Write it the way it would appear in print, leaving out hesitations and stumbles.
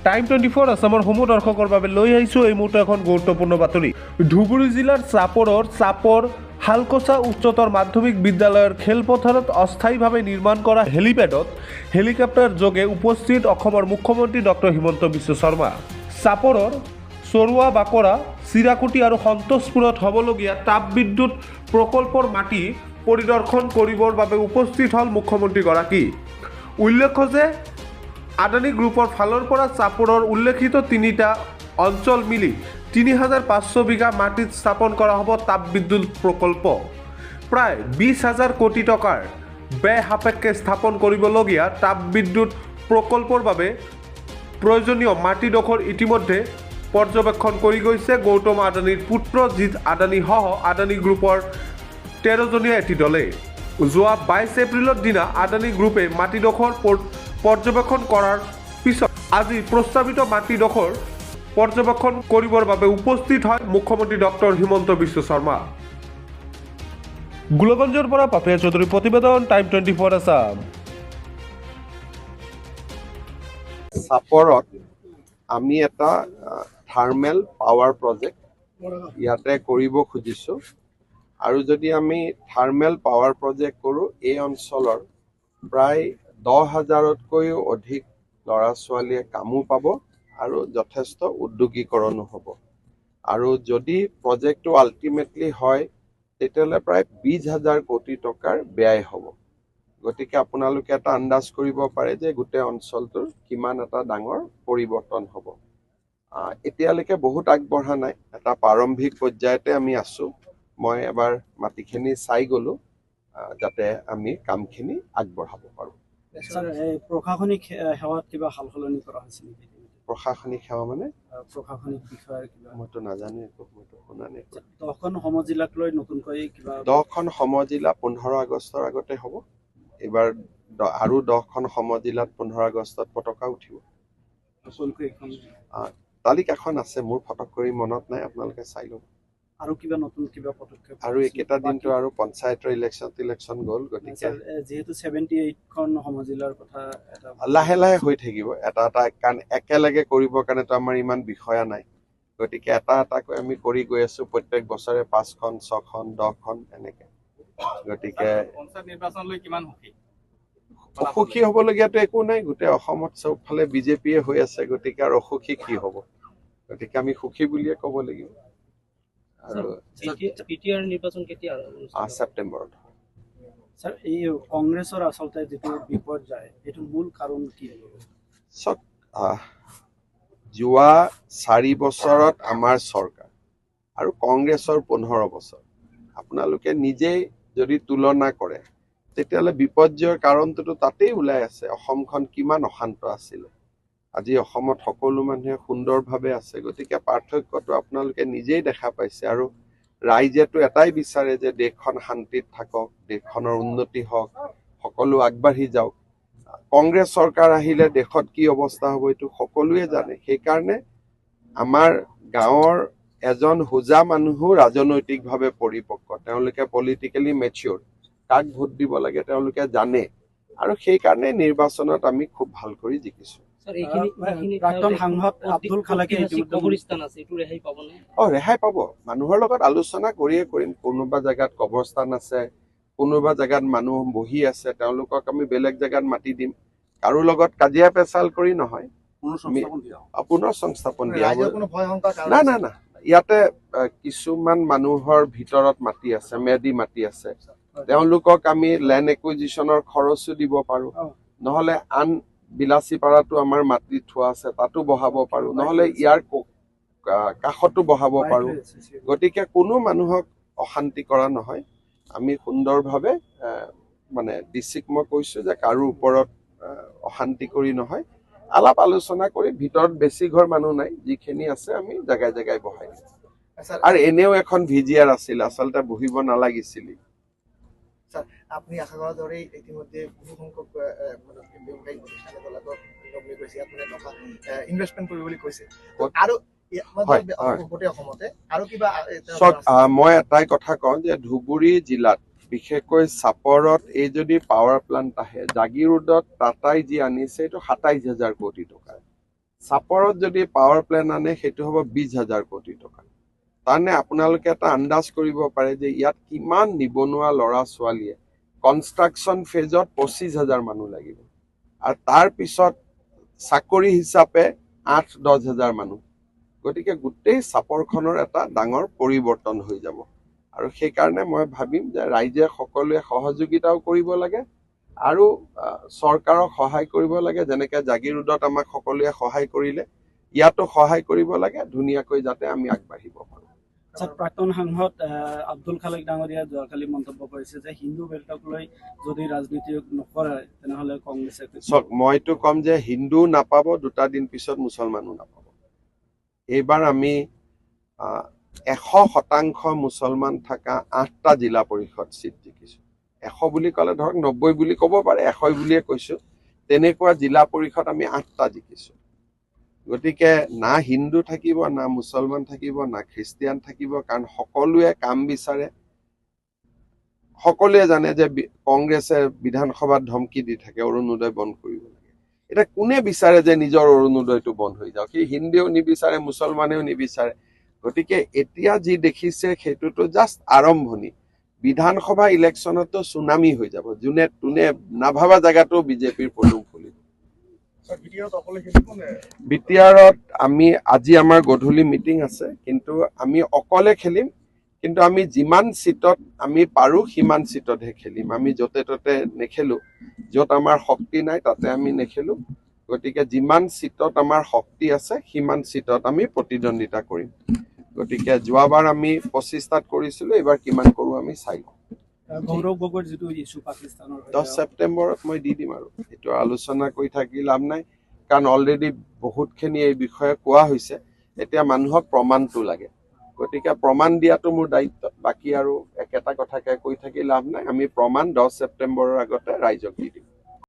Time 24 আসামৰ সমূহ দৰ্শকৰ বাবে লৈ আহিছোঁ এই মুহূৰ্তে এখন গুৰুত্বপূৰ্ণ বাতৰি। ধুবুৰী জিলাৰ চাপৰ হালকচা উচ্চতৰ মাধ্যমিক বিদ্যালয়ৰ খেলপথাৰত অস্থায়ীভাৱে নিৰ্মাণ কৰা হেলিপ্যাডত হেলিকপ্টাৰ যোগে উপস্থিত অসমৰ মুখ্যমন্ত্ৰী ডক্টৰ হিমন্ত বিশ্ব শৰ্মা। চাপৰৰ চৰুৱা বাকৰা, চিৰাকুটি আৰু সন্তোষপুৰত হ'বলগীয়া তাপবিদ্যুৎ প্ৰকল্পৰ মাটি পৰিদৰ্শন কৰিবৰ বাবে উপস্থিত হ'ল মুখ্যমন্ত্ৰীগৰাকী। উল্লেখ্য যে আদানী গ্ৰুপৰ ফালৰ পৰা চাপৰৰ উল্লেখিত তিনিটা অঞ্চল মিলি ৩৫০০ বিঘা মাটিত স্থাপন কৰা হ'ব তাপবিদ্যুৎ প্ৰকল্প। প্ৰায় ২০,০০০ কোটি টকাৰ ব্যয় সাপেক্ষে স্থাপন কৰিবলগীয়া তাপবিদ্যুৎ প্ৰকল্পৰ বাবে প্ৰয়োজনীয় মাটিডোখৰ ইতিমধ্যে পৰ্যবেক্ষণ কৰি গৈছে গৌতম আদানীৰ পুত্ৰ জিৎ আদানীসহ আদানী গ্ৰুপৰ ১৩জনীয়া এটি দলে। যোৱা ২২ এপ্ৰিলৰ দিনা আদানী গ্ৰুপে মাটিডোখৰ পৰ্যবেক্ষণ কৰাৰ পিছত আজি প্ৰস্তাৱিত মাটিডোখৰ পৰ্যবেক্ষণ কৰিবৰ বাবে উপস্থিত হয় মুখ্যমন্ত্ৰী ডক্টৰ হিমন্ত বিশ্ব শৰ্মা। গোলগঞ্জৰ পৰা পাপিয়া চৌধুৰী প্ৰতিবেদন, টাইম 24 আছাম। চাপৰত আমি এটা থাৰ্মেল পাৱাৰ প্ৰজেক্ট ইয়াতে কৰিব খুজিছোঁ আৰু যদি আমি থাৰ্মেল পাৱাৰ প্ৰজেক্ট কৰোঁ এই অঞ্চলৰ প্ৰায় ১০,০০০তকৈও অধিক ল'ৰা ছোৱালীয়ে কামো পাব আৰু যথেষ্ট উদ্যোগীকৰণো হ'ব। আৰু যদি প্ৰজেক্টটো আল্টিমেটলি হয় তেতিয়াহ'লে প্ৰায় ২০,০০০ কোটি টকাৰ ব্যয় হ'ব। গতিকে আপোনালোকে এটা আন্দাজ কৰিব পাৰে যে গোটেই অঞ্চলটোৰ কিমান এটা ডাঙৰ পৰিৱৰ্তন হ'ব। এতিয়ালৈকে বহুত আগবঢ়া নাই, এটা প্ৰাৰম্ভিক পৰ্যায়তে আমি আছোঁ। মই এবাৰ মাটিখিনি চাই গ'লোঁ যাতে আমি কামখিনি আগবঢ়াব পাৰোঁ। প্ৰশাসনিক সেৱাত কিবা সাল সলনি কৰা হৈছে নেকি? প্ৰশাসনিক সেৱা মানে প্ৰশাসনিক বিষয়ৰ কিবা মইতো নাজানো, একো মইতো শুনা নাই। 10খন সমজিলাক লৈ নতুনকৈ কিবা 10খন সমজিলা 15 আগষ্টৰ আগতে হ'ব। এইবাৰ আৰু 10খন সমজিলাত 15 আগষ্টত পতাকা উঠিব। তালিকাখন আছে, মোৰ ফটক কৰি মনত নাই, আপোনালোকে চাই ল'ব। আৰু কিবা নতুন কিবা পদক্ষেপ আৰু এইকেইটা দিনটো আৰু পঞ্চায়তৰ ইলেকশ্যন গ'ল, গতিকে যিহেতু 78খন সমজিলাৰ কথা এটা লাহে লাহে হৈ থাকিব। এটা কাৰণ একেলগে কৰিবৰ কাৰণেতো আমাৰ ইমান বিষয়া নাই, গতিকে এটা এটাকৈ আমি কৰি গৈ আছোঁ। প্ৰত্যেক বছৰে 5খন 6খন 10খন এনেকে। গতিকে পঞ্চায়ত নিৰ্বাচন লৈ কিমান অসুখী হ'বলগীয়াতো একো নাই। গোটেই অসমত চবফালে বিজেপিয়ে হৈ আছে, গতিকে আৰু অসুখী কি হ'ব? গতিকে আমি সুখী বুলিয়ে ক'ব লাগিব। আৰু ছেপ্টেম্বৰত। স্যাৰ, এই কংগ্ৰেছৰ আচলতে যিটো বিপৰ্যয়, এইটো মূল কাৰণ কি? চাওক, যোৱা 4 বছৰত আমাৰ চৰকাৰ আৰু কংগ্ৰেছৰ 15 বছৰ আপোনালোকে নিজেই যদি তুলনা কৰে তেতিয়াহ'লে বিপৰ্যয়ৰ কাৰণটোতো তাতেই ওলাই আছে। অসমখন কিমান অশান্ত আছিলে, আজি অসমত সকলো মানুহে সুন্দৰভাৱে আছে। গতিকে পাৰ্থক্যটো আপোনালোকে নিজেই দেখা পাইছে। আৰু ৰাইজেতো এটাই বিচাৰে যে দেশখন শান্তিত থাকক, দেশখনৰ উন্নতি হওক, সকলো আগবাঢ়ি যাওক। কংগ্ৰেছ চৰকাৰ আহিলে দেশত কি অৱস্থা হ'ব এইটো সকলোৱে জানে। সেইকাৰণে আমাৰ গাঁৱৰ এজন হোজা মানুহো ৰাজনৈতিকভাৱে পৰিপক্ক, তেওঁলোকে পলিটিকেলি মেচিয়ৰ, কাক ভোট দিব লাগে তেওঁলোকে জানে। আৰু সেইকাৰণে নিৰ্বাচনত আমি খুব ভাল কৰি জিকিছোঁ। ৰেহাই পাব। মানুহৰ লগত আলোচনা কৰিয়ে কৰিম। কোনোবা জেগাত কবৰস্থান আছে, কোনোবা জেগাত মানুহ বহি আছে, তেওঁলোকক আমি বেলেগ জেগাত মাতি দিম। কাৰো লগত কাজিয়া পেচাল কৰি নহয়, পুনৰ সংস্থাপন দিয়া হ'ব। না না না, ইয়াতে কিছুমান মানুহৰ ভিতৰত মাটি আছে, মেদি মাটি আছে, তেওঁলোকক আমি লেণ্ড একুইজিশ্যনৰ খৰচো দিব পাৰোঁ। নহ'লে আন বিলাচীপাৰাটো আমাৰ মাটি থোৱা আছে, তাতো বহাব পাৰোঁ। নহ'লে ইয়াৰ কাষতো বহাব পাৰোঁ। গতিকে কোনো মানুহক অশান্তি কৰা নহয়। আমি সুন্দৰভাৱে মানে ডিচিক মই কৈছোঁ যে কাৰো ওপৰত অশান্তি কৰি নহয়, আলাপ আলোচনা কৰি ভিতৰত বেছি ঘৰ মানুহ নাই, যিখিনি আছে আমি জেগাই জেগাই বহাই দিম। আৰু এনেও এখন VGR আছিল, আচলতে বহিব নালাগিছিল। আপনি আশা কৰাৰ দৰে ইতিমধ্যে বহু সংখ্যক ব্যৱসায়িক প্ৰতিষ্ঠানে দলালত গৈছে, আপুনি টকা ইনভেষ্টমেণ্ট কৰিব বুলি কৈছে। আৰু গোটেই অসমতে আৰু কিবা মই এটাই কথা কওঁ যে ধুবুৰী জিলাত বিশেষকৈ চাপৰত এই যদি পাৱাৰ প্লান্ট আহে, জাগিৰোডত টাটাই যি আনিছে এইটো ২৭,০০০ কোটি টকা। চাপৰত যদি পাৱাৰ প্লেণ্ট আনে সেইটো হ'ব 20,000 কোটি টকা। তাৰমানে আপোনালোকে এটা আন্দাজ কৰিব পাৰে যে ইয়াত কিমান নিবনুৱা ল'ৰা ছোৱালীয়ে কনষ্ট্ৰাকশ্যন ফেজত 25,000 মানুহ লাগিব, আৰু তাৰ পিছত চাকৰি হিচাপে 8-10,000 মানুহ। গতিকে গোটেই চাপৰখনৰ এটা ডাঙৰ পৰিৱৰ্তন হৈ যাব, আৰু সেইকাৰণে মই ভাবিম যে ৰাইজে সকলোৱে সহযোগিতাও কৰিব লাগে আৰু চৰকাৰক সহায় কৰিব লাগে। যেনেকৈ জাগিৰোডত আমাক সকলোৱে সহায় কৰিলে, ইয়াতো সহায় কৰিব লাগে, ধুনীয়াকৈ যাতে আমি আগবাঢ়িব পাৰোঁ। স্যাৰ, প্ৰাক্তন সাংসদ আব্দুল খালেক ডাঙৰীয়াই যোৱাকালি মন্তব্য কৰিছে যে হিন্দু বেল্টক লৈ যদি ৰাজনীতি নকৰে তেনেহ'লে কংগ্ৰেছে চাওক, মইতো ক'ম যে হিন্দু নাপাব, 2 দিন পিছত মুছলমানো নাপাব। এইবাৰ আমি 100% মুছলমান থকা 8টা জিলা পৰিষদ চিট জিকিছোঁ। 100 বুলি ক'লে ধৰক 90 বুলি ক'ব পাৰে, 100 বুলিয়ে কৈছোঁ। তেনেকুৱা জিলা পৰিষদ আমি 8টা জিকিছোঁ। গতিকে না হিন্দু থাকিব, না মুছলমান থাকিব, না খ্ৰীষ্টিয়ান থাকিব, কাৰণ সকলোৱে কাম বিচাৰে। সকলোৱে জানে যে কংগ্ৰেছে বিধানসভাত ধমকি দি থাকে অৰুণোদয় বন্ধ কৰিব লাগে। এতিয়া কোনে বিচাৰে যে নিজৰ অৰুণোদয়টো বন্ধ হৈ যাওক? সি হিন্দুৱেও নিবিচাৰে, মুছলমানেও নিবিচাৰে। গতিকে এতিয়া যি দেখিছে সেইটোতো জাষ্ট আৰম্ভণি। বিধানসভা ইলেকশ্যনতো চুনামি হৈ যাব, যোনে তোনে নাভাবা জেগাতো বিজেপিৰ পদুম ফুলিব। বিটিআৰত আমি আজি আমাৰ গধূলি মিটিং আছে, কিন্তু আমি অকলে খেলিম। কিন্তু আমি যিমান চিটত আমি পাৰোঁ সিমান চিটতহে খেলিম। আমি য'তে ত'তে নেখেলোঁ, য'ত আমাৰ শক্তি নাই তাতে আমি নেখেলোঁ। গতিকে যিমান চিটত আমাৰ শক্তি আছে সিমান চিটত আমি প্ৰতিদ্বন্দ্বিতা কৰিম। গতিকে যোৱাবাৰ আমি 25টাত কৰিছিলোঁ, এইবাৰ কিমান কৰোঁ আমি চাই লওঁ। গৌৰৱ গগৈৰ যিটো ইছ্যু পাকিস্তানৰ 10 ছেপ্টেম্বৰত মই দি দিম, আৰু এইটো আলোচনা কৰি থাকি লাভ নাই, কাৰণ অলৰেডি বহুতখিনি এই বিষয়ে কোৱা হৈছে। এতিয়া মানুহক প্ৰমাণটো লাগে, গতিকে প্ৰমাণ দিয়াটো মোৰ দায়িত্ব। বাকী আৰু একেটা কথাকে কৈ থাকি লাভ নাই, আমি প্ৰমাণ 10 ছেপ্টেম্বৰৰ আগতে ৰাইজক দি দিম।